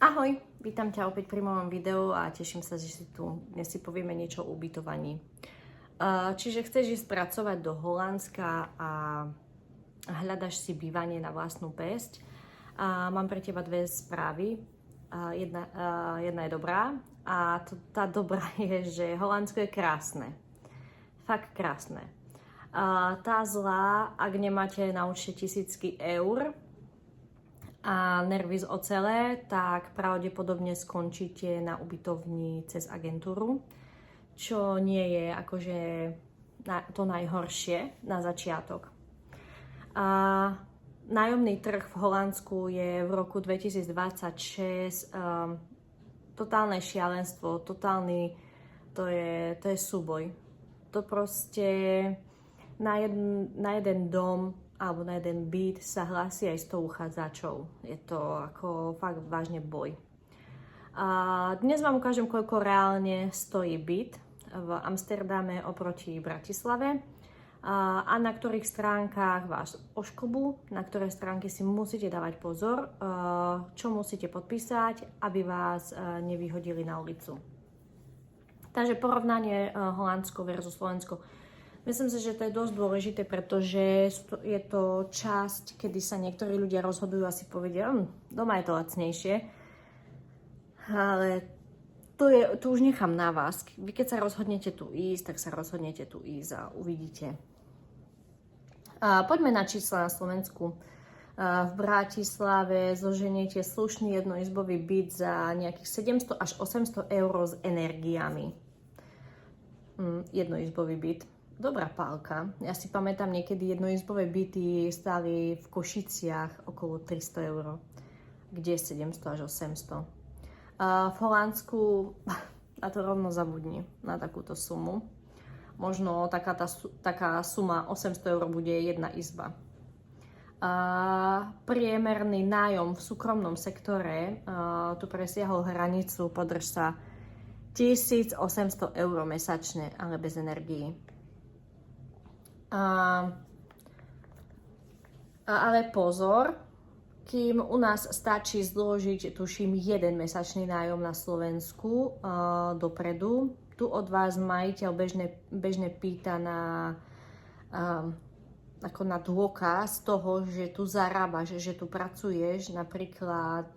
Ahoj, vítam ťa opäť pri mojom videu a teším sa, že si tu dnes si povieme niečo o ubytovaní. Čiže chceš ísť pracovať do Holandska a hľadaš si bývanie na vlastnú päsť. Mám pre teba dve správy. Jedna je dobrá a tá dobrá je, že Holandsko je krásne. Fakt krásne. Tá zlá, ak nemáte na účte tisícky eur a nervy z ocele, tak pravdepodobne skončíte na ubytovni cez agentúru, čo nie je akože to najhoršie na začiatok. Nájomný trh v Holandsku je v roku 2026 totálne šialenstvo, to je súboj. To proste na jeden dom alebo na jeden byt sa hlási aj 100 uchádzačov. Je to ako fakt vážne boj. Dnes vám ukážem, koľko reálne stojí byt v Amsterdame oproti Bratislave a na ktorých stránkach vás ošklbú, na ktoré stránky si musíte dávať pozor, čo musíte podpísať, aby vás nevyhodili na ulicu. Takže porovnanie Holandsko versus Slovensko. Myslím si, že to je dosť dôležité, pretože je to časť, kedy sa niektorí ľudia rozhodujú a si povedia, doma je to lacnejšie. Ale tu už nechám na vás. Vy keď sa rozhodnete tu ísť, tak sa rozhodnete tu ísť a uvidíte. Poďme na čísla na Slovensku. V Bratislave zoženiete slušný jednoizbový byt za nejakých 700 až 800 eur s energiami. Jednoizbový byt. Dobrá pálka. Ja si pamätám, niekedy jednoizbové byty stáli v Košiciach okolo 300 eur. Kde 700 až 800. V Holandsku na to rovno zabudni, na takúto sumu. Možno taká suma 800 eur bude jedna izba. Priemerný nájom v súkromnom sektore tu presiahol hranicu, podrž sa, 1800 eur mesačne, ale bez energií. Ale pozor, kým u nás stačí zložiť, tuším, jeden mesačný nájom na Slovensku dopredu, tu od vás majiteľ bežne pýta ako na dôkaz toho, že tu zarábaš, že tu pracuješ, napríklad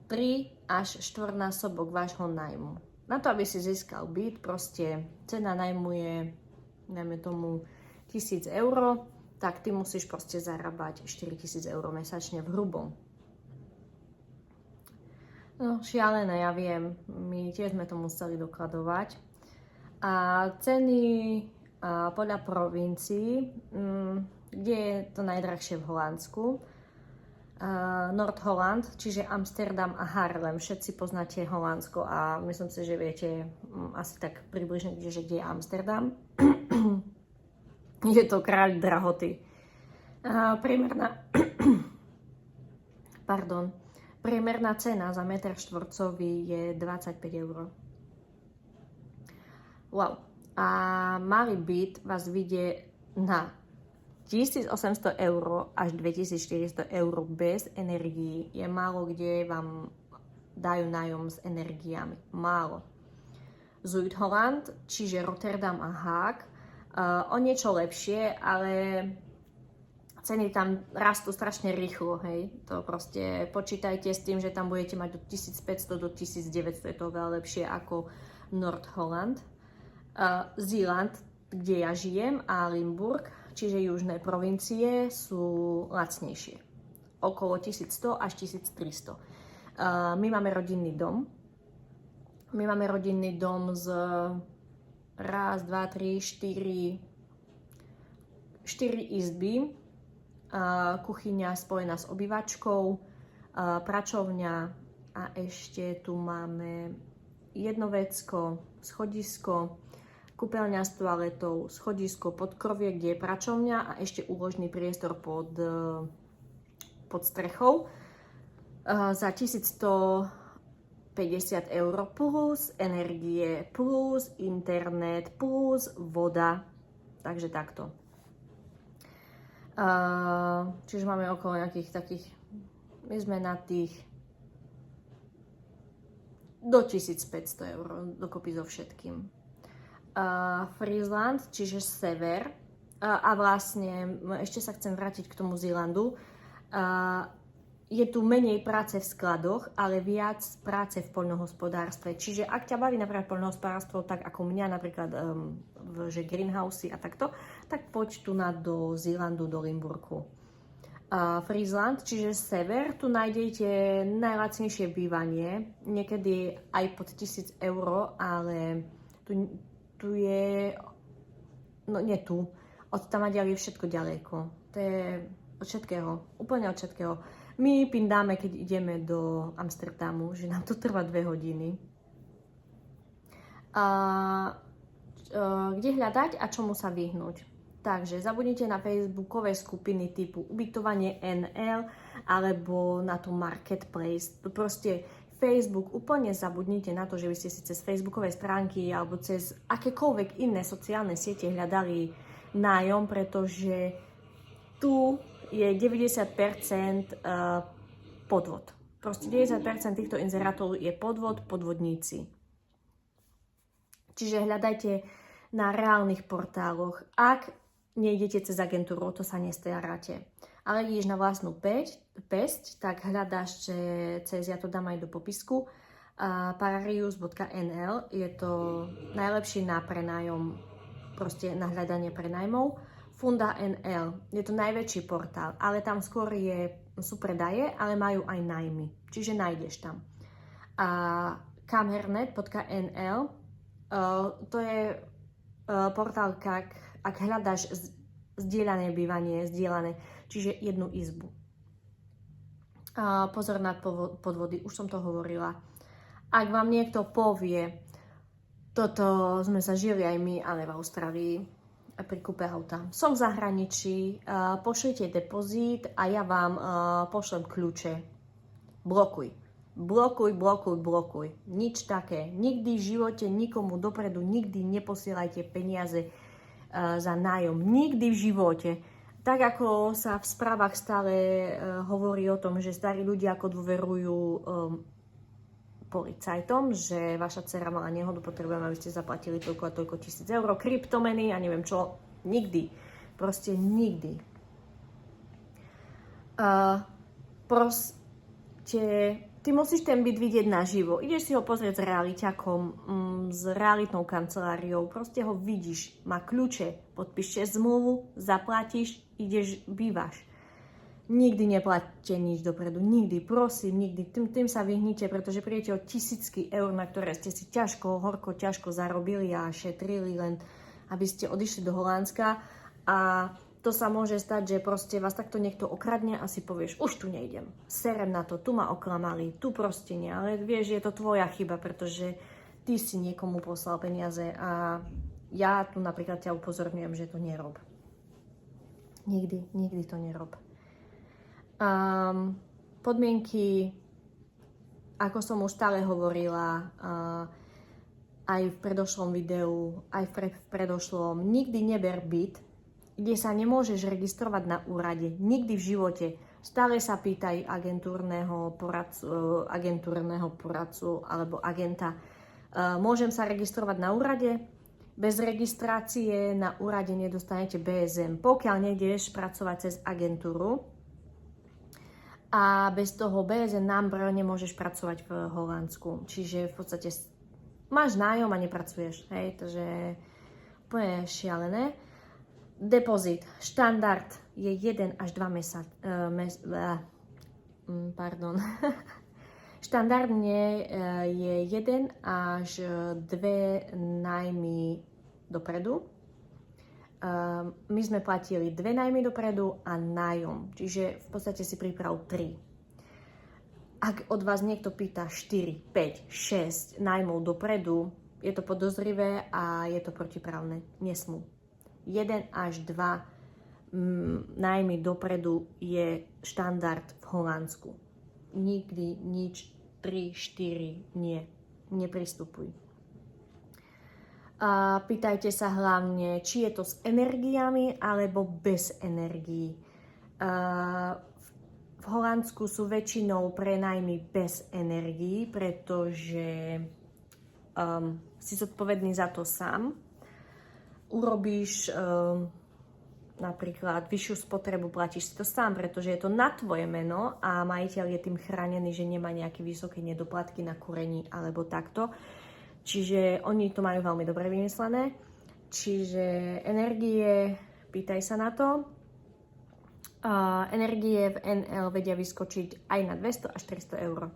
3 až 4-násobok vášho nájmu. Na to, aby si získal byt, proste cena nájmu je, dajme tomu, 1000 eur, tak ty musíš proste zarábať 4000 eur mesačne v hrubom. No, šialené, ja viem, my tiež sme to museli dokladovať. A ceny podľa provincií, kde je to najdrahšie v Holandsku, Noord-Holland, čiže Amsterdam a Haarlem. Všetci poznáte Holandsko a myslím si, že viete asi tak približne, kde je Amsterdam. Je to kráľ drahoty. Priemerná cena za meter štvorcový je 25 eur. Wow. A malý byt vás vyjde na 1800 eur až 2400 eur bez energií. Je málo kde vám dajú nájom s energiami. Málo. Zuid-Holland, čiže Rotterdam a Haag, o niečo lepšie, ale ceny tam rastú strašne rýchlo, hej. To proste počítajte s tým, že tam budete mať od 1500 do 1900, je to veľa lepšie ako Noord-Holland. Zeeland, kde ja žijem, a Limburg, čiže južné provincie, sú lacnejšie. Okolo 1100 až 1300. My máme rodinný dom. My máme rodinný dom z 1, 2, 3, 4 izby, kuchyňa spojená s obývačkou, pračovňa a ešte tu máme jedno vecko, schodisko, kúpeľňa s toaletou, schodisko, podkrovie, kde je pračovňa a ešte úložný priestor pod strechou za 1150 eur plus energie, plus internet, plus voda. Takže takto. Čiže máme okolo nejakých takých, my sme na tých do 1500 eur dokopy so všetkým. Friesland, čiže sever, a vlastne ešte sa chcem vrátiť k tomu Zélandu. Je tu menej práce v skladoch, ale viac práce v poľnohospodárstve. Čiže ak ťa baví napríklad poľnohospodárstvo, tak ako mňa napríklad, že greenhousey a takto, tak poď tu do Zélandu, do Limburgu. Friesland, čiže sever, tu nájdete najlacnejšie bývanie, niekedy aj pod 1000 eur, ale tu je, no nie tu, od tam je všetko ďaleko. To je od všetkého, úplne od všetkého. My pindáme, keď ideme do Amsterdamu, že nám to trvá 2 hodiny. Kde hľadať a čomu sa vyhnúť? Takže zabudnite na facebookové skupiny typu ubytovanie NL alebo na to marketplace. Proste Facebook, úplne zabudnite na to, že by ste si cez facebookové stránky alebo cez akékoľvek iné sociálne siete hľadali nájom, pretože tu je 90% podvod. Proste 90% týchto inzerátov je podvodníci. Čiže hľadajte na reálnych portáloch. Ak nejdete cez agentúru, to sa nestaráte. Ale ideš na vlastnú pesť, tak hľadáš cez, ja to dám aj do popisku, pararius.nl, je to najlepší na prenájom, proste na hľadanie prenajmov. Funda NL, je to najväčší portál, ale tam skôr sú predaje, ale majú aj nájmy, čiže nájdeš tam. Kamhernet.nl, to je portál, ak hľadáš zdieľané bývanie, čiže jednu izbu. Pozor na podvody, už som to hovorila. Ak vám niekto povie, toto sme zažili aj my, ale v Austrálii, pri kúpe auta. Som v zahraničí, pošlite depozít a ja vám pošlem kľúče. Blokuj. Nič také. Nikdy v živote nikomu dopredu, nikdy neposielajte peniaze za nájom. Nikdy v živote. Tak ako sa v správach stále hovorí o tom, že starí ľudia ako dôverujú policajtom, že vaša dcera mala nehodu, potrebujem, aby ste zaplatili toľko a toľko 1000 eur, kryptomeny a neviem čo. Nikdy. Proste nikdy. Ty musíš ten byt vidieť naživo. Ideš si ho pozrieť s realiťakom, s realitnou kanceláriou. Proste ho vidíš. Má kľúče. Podpíšeš zmluvu, zaplatíš, ideš, bývaš. Nikdy neplatíte nič dopredu. Nikdy, prosím, nikdy. Tým sa vyhnite, pretože prídete o tisícky eur, na ktoré ste si horko ťažko zarobili a šetrili, len aby ste odišli do Holandska. A to sa môže stať, že proste vás takto niekto okradne a si povieš, už tu nejdem. Serem na to, tu ma oklamali, tu proste nie. Ale vieš, je to tvoja chyba, pretože ty si niekomu poslal peniaze a ja tu napríklad ťa upozorňujem, že to nerob. Nikdy to nerob. Podmienky, ako som už stále hovorila, aj v predošlom videu, aj v predošlom, nikdy neber byt, kde sa nemôžeš registrovať na úrade. Nikdy v živote. Stále sa pýtaj agentúrneho poradcu alebo agenta. Môžem sa registrovať na úrade? Bez registrácie na úrade nedostanete BSM. Pokiaľ nejdeš pracovať cez agentúru, a bez toho BSN number nemôžeš pracovať v Holandsku. Čiže v podstate máš nájom a nepracuješ. Hej, takže úplne šialené. Depozit. Štandard je 1 až 2 Štandardne je 1 až 2 nájmy dopredu. My sme platili 2 nájmy dopredu a nájom, čiže v podstate si priprav 3. Ak od vás niekto pýta 4, 5, 6 nájmov dopredu, je to podozrivé a je to protiprávne. Nesmú. 1 až 2 nájmy dopredu je štandard v Holandsku. Nikdy nič 3, 4 nie. Nepristupuj. A pýtajte sa hlavne, či je to s energiami alebo bez energií. V v Holandsku sú väčšinou prenajmy bez energií, pretože si zodpovedný za to sám. Urobíš napríklad vyššiu spotrebu, platíš si to sám, pretože je to na tvoje meno a majiteľ je tým chránený, že nemá nejaké vysoké nedoplatky na kúrení alebo takto. Čiže oni to majú veľmi dobre vymyslené. Čiže energie, pýtaj sa na to. Energie v NL vedia vyskočiť aj na 200 až 300 eur.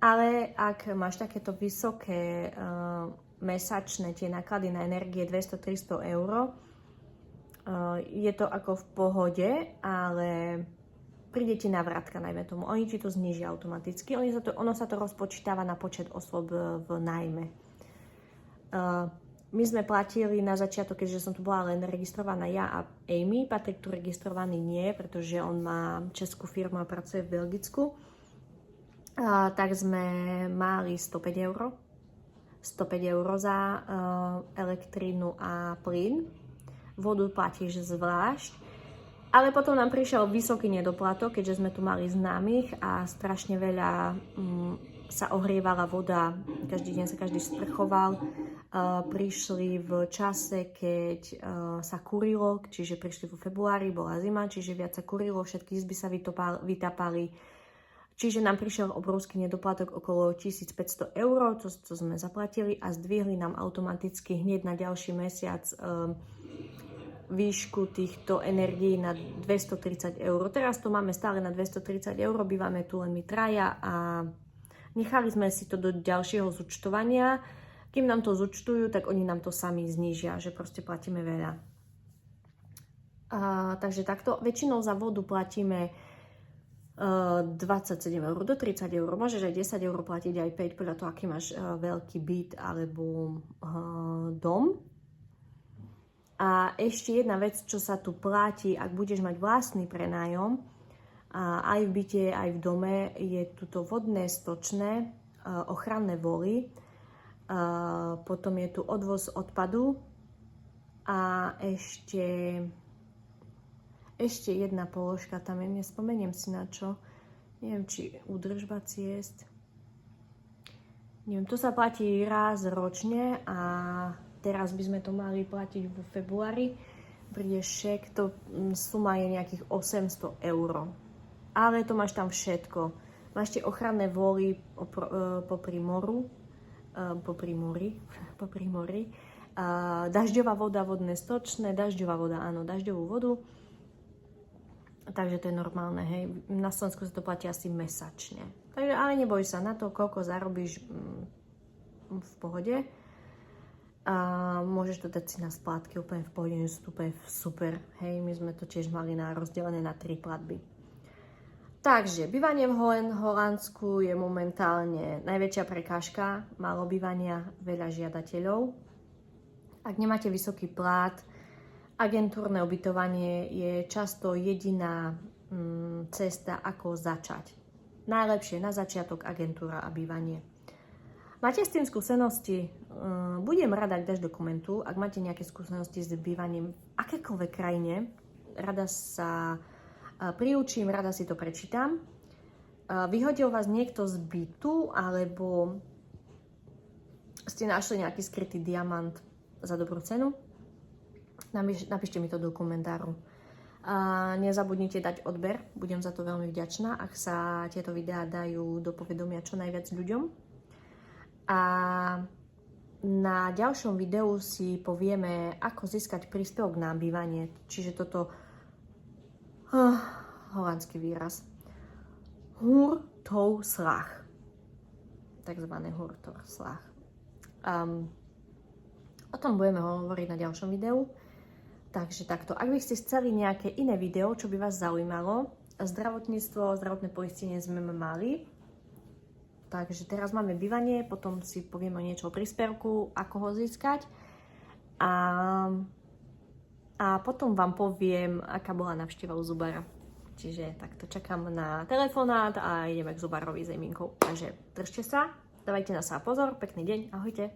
Ale ak máš takéto vysoké mesačné tie náklady na energie 200-300 eur, je to ako v pohode, ale príde ti návratka, najmä tomu. Oni ti to znížia automaticky. Ono sa to rozpočítava na počet osôb v nájme. My sme platili na začiatok, keďže som tu bola len registrovaná ja a Amy. Patrik tu registrovaný nie, pretože on má českú firmu a pracuje v Belgicku. Tak sme mali 105 eur. 105 eur za elektrínu a plyn. Vodu platíš zvlášť. Ale potom nám prišiel vysoký nedoplatok, keďže sme tu mali známych a strašne veľa sa ohrievala voda. Každý deň sa každý sprchoval. Prišli v čase, keď sa kurilo, čiže prišli vo februári, bola zima, čiže viac sa kurilo, všetky izby sa vytápali. Čiže nám prišiel obrovský nedoplatok okolo 1500 eur, to sme zaplatili a zdvihli nám automaticky hneď na ďalší mesiac výšku týchto energií na 230 eur. Teraz to máme stále na 230 eur, bývame tu len my traja a nechali sme si to do ďalšieho zúčtovania. Kým nám to zúčtujú, tak oni nám to sami znížia, že proste platíme veľa. Takže takto, väčšinou za vodu platíme 27 eur do 30 eur, môžeš aj 10 eur platiť, aj 5, podľa toho, aký máš veľký byt alebo dom. A ešte jedna vec, čo sa tu platí, ak budeš mať vlastný prenájom, aj v byte, aj v dome, je tuto vodné, stočné, ochranné voly, potom je tu odvoz odpadu a ešte jedna položka tam je, nespomeniem si na čo, neviem, či údržba ciest, neviem, to sa platí raz ročne a teraz by sme to mali platiť vo februári, príde šek, to suma je nejakých 800 eur, ale to máš tam všetko, máš tie ochranné voly popri mori, dažďová voda, vodné stočné, dažďová voda, áno, dažďovú vodu. Takže to je normálne, hej. Na Slovensku sa to platí asi mesačne. Takže, ale neboj sa na to, koľko zarobíš v pohode. A môžeš to dať si na splátky úplne v pohode, že sú úplne super. Hej, my sme to tiež mali rozdelené na 3 platby. Takže, bývanie v Holandsku je momentálne najväčšia prekážka. Málo bývania, veľa žiadateľov. Ak nemáte vysoký plát, agentúrne ubytovanie je často jediná cesta, ako začať. Najlepšie na začiatok agentúra a bývanie. Máte s tým skúsenosti? Budem rada, ak dáš dokumentu. Ak máte nejaké skúsenosti s bývaním v akékoľvek krajine, rada sa priučím, rada si to prečítam. Vyhodil vás niekto z bytu, alebo ste našli nejaký skrytý diamant za dobrú cenu? Napíšte mi to do komentáru. Nezabudnite dať odber, budem za to veľmi vďačná, ak sa tieto videá dajú do povedomia čo najviac ľuďom. A na ďalšom videu si povieme, ako získať príspevok na bývanie. Čiže toto holandský výraz. Huurtoeslag. Takzvané huurtoeslag. O tom budeme hovoriť na ďalšom videu. Takže takto. Ak by ste chceli nejaké iné video, čo by vás zaujímalo, zdravotníctvo, zdravotné poistenie sme mali. Takže teraz máme bývanie, potom si povieme niečo o príspevku, ako ho získať. A potom vám poviem, aká bola návšteva u zubára. Čiže takto čakám na telefonát a ideme k zubárovi s Eminkou. Takže držte sa, dávajte na seba pozor, pekný deň, ahojte.